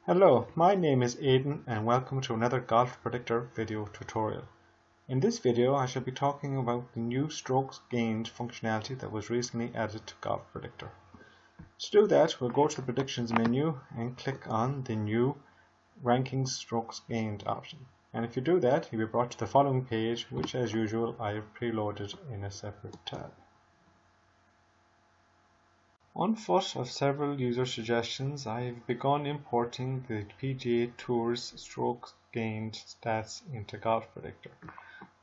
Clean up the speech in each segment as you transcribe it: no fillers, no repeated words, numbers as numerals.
Hello, my name is Aidan and welcome to another Golf Predictor video tutorial. In this video I shall be talking about the new strokes gained functionality that was recently added to Golf Predictor. To do that, we'll go to the predictions menu and click on the new rankings strokes gained option. And if you do that, you'll be brought to the following page, which as usual I have preloaded in a separate tab. On foot of several user suggestions, I have begun importing the PGA Tour's strokes gained stats into Golf Predictor,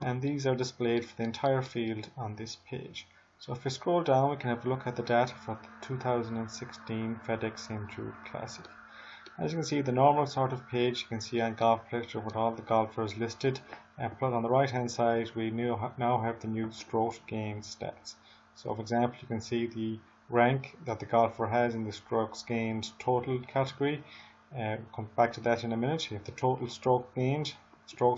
and these are displayed for the entire field on this page. So if we scroll down, we can have a look at the data for the 2016 FedEx St. Jude Classic. As you can see, the normal sort of page you can see on Golf Predictor with all the golfers listed, and plus on the right hand side we now have the new strokes gained stats. So for example, you can see the rank that the golfer has in the strokes gained total category. Come back to that in a minute. You have the total strokes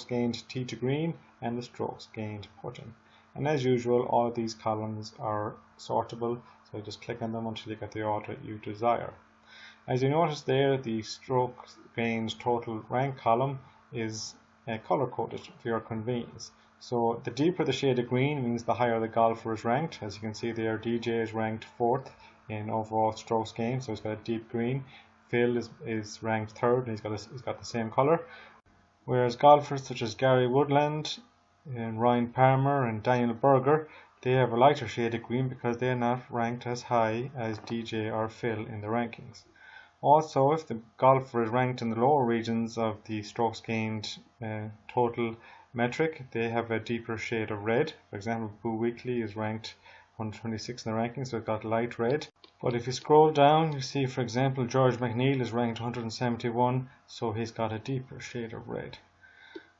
gained tee to green, and the strokes gained putting. And as usual, all of these columns are sortable, so you just click on them until you get the order you desire. As you notice there, the strokes gained total rank column is color coded for your convenience. So the deeper the shade of green means the higher the golfer is ranked. As you can see there, DJ is ranked 4th in overall strokes gained, so he's got a deep green. Phil is ranked 3rd, and he's got the same color. Whereas golfers such as Gary Woodland and Ryan Palmer and Daniel Berger, they have a lighter shade of green because they are not ranked as high as DJ or Phil in the rankings. Also, if the golfer is ranked in the lower regions of the strokes gained total metric, they have a deeper shade of red. For example, Boo Weekley is ranked 126 in the rankings, so it's got light red. But if you scroll down, you see, for example, George McNeil is ranked 171, so he's got a deeper shade of red.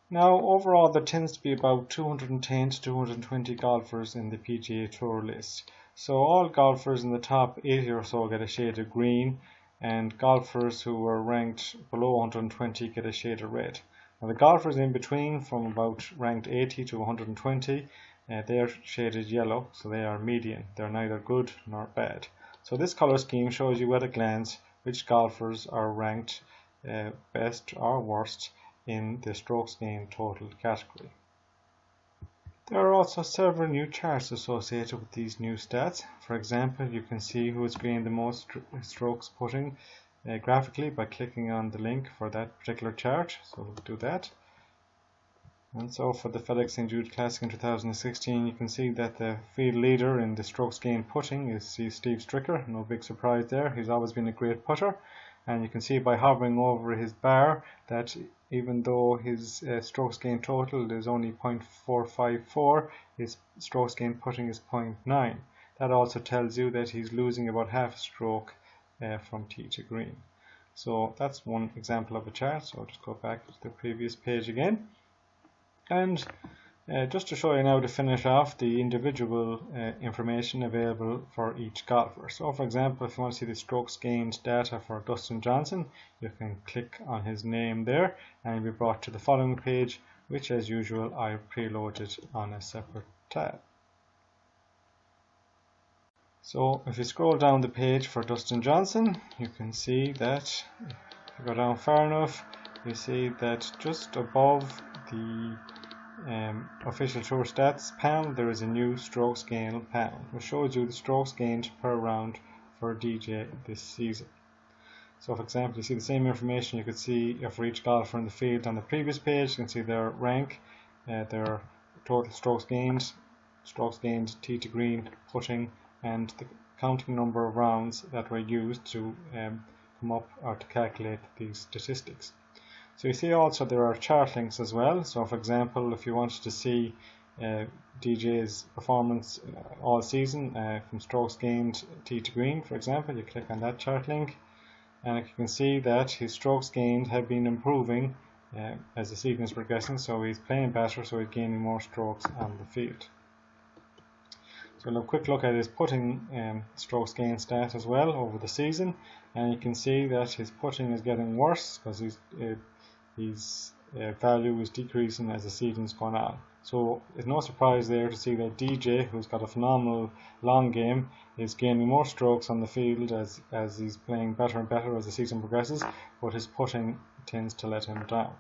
Now, overall, there tends to be about 210 to 220 golfers in the PGA Tour list. So all golfers in the top 80 or so get a shade of green, and golfers who are ranked below 120 get a shade of red. Now the golfers in between, from about ranked 80 to 120, they are shaded yellow, so they are median. They're neither good nor bad. So this color scheme shows you at a glance which golfers are ranked best or worst in the strokes gained total category. There are also several new charts associated with these new stats. For example, you can see who has gained the most strokes putting graphically by clicking on the link for that particular chart. So we'll do that. And so for the FedEx St. Jude Classic in 2016, you can see that the field leader in the strokes gained putting is Steve Stricker. No big surprise there. He's always been a great putter. And you can see by hovering over his bar that even though his strokes gained total is only 0.454, his strokes gained putting is 0.9. That also tells you that he's losing about half a stroke from tee to green. So that's one example of a chart. So I'll just go back to the previous page again. And just to show you now, to finish off, the individual information available for each golfer. So for example, if you want to see the strokes gained data for Dustin Johnson, you can click on his name there and you'll be brought to the following page, which as usual I preloaded on a separate tab. So if you scroll down the page for Dustin Johnson, you can see that if you go down far enough, you see that just above the official tour stats panel, there is a new strokes gained panel, which shows you the strokes gained per round for DJ this season. So for example, you see the same information you could see for each golfer in the field on the previous page. You can see their rank, their total strokes gained tee to green, putting, and the counting number of rounds that were used to come up or to calculate these statistics. So you see also there are chart links as well. So for example, if you wanted to see DJ's performance all season from strokes gained tee to green, for example, you click on that chart link, and you can see that his strokes gained have been improving as the season is progressing. So he's playing better, so he's gaining more strokes on the field. So we'll have a quick look at his putting strokes gained stat as well over the season, and you can see that his putting is getting worse because his value is decreasing as the season's gone on. So it's no surprise there to see that DJ, who's got a phenomenal long game, is gaining more strokes on the field as he's playing better and better as the season progresses, but his putting tends to let him down.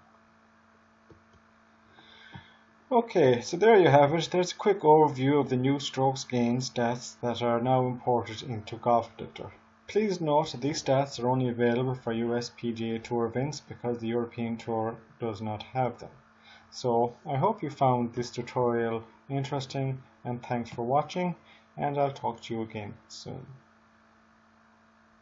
Okay, so there you have it. There's a quick overview of the new strokes gained stats that are now imported into Golf Predictor. Please note that these stats are only available for US PGA Tour events because the European Tour does not have them. So I hope you found this tutorial interesting, and thanks for watching, and I'll talk to you again soon.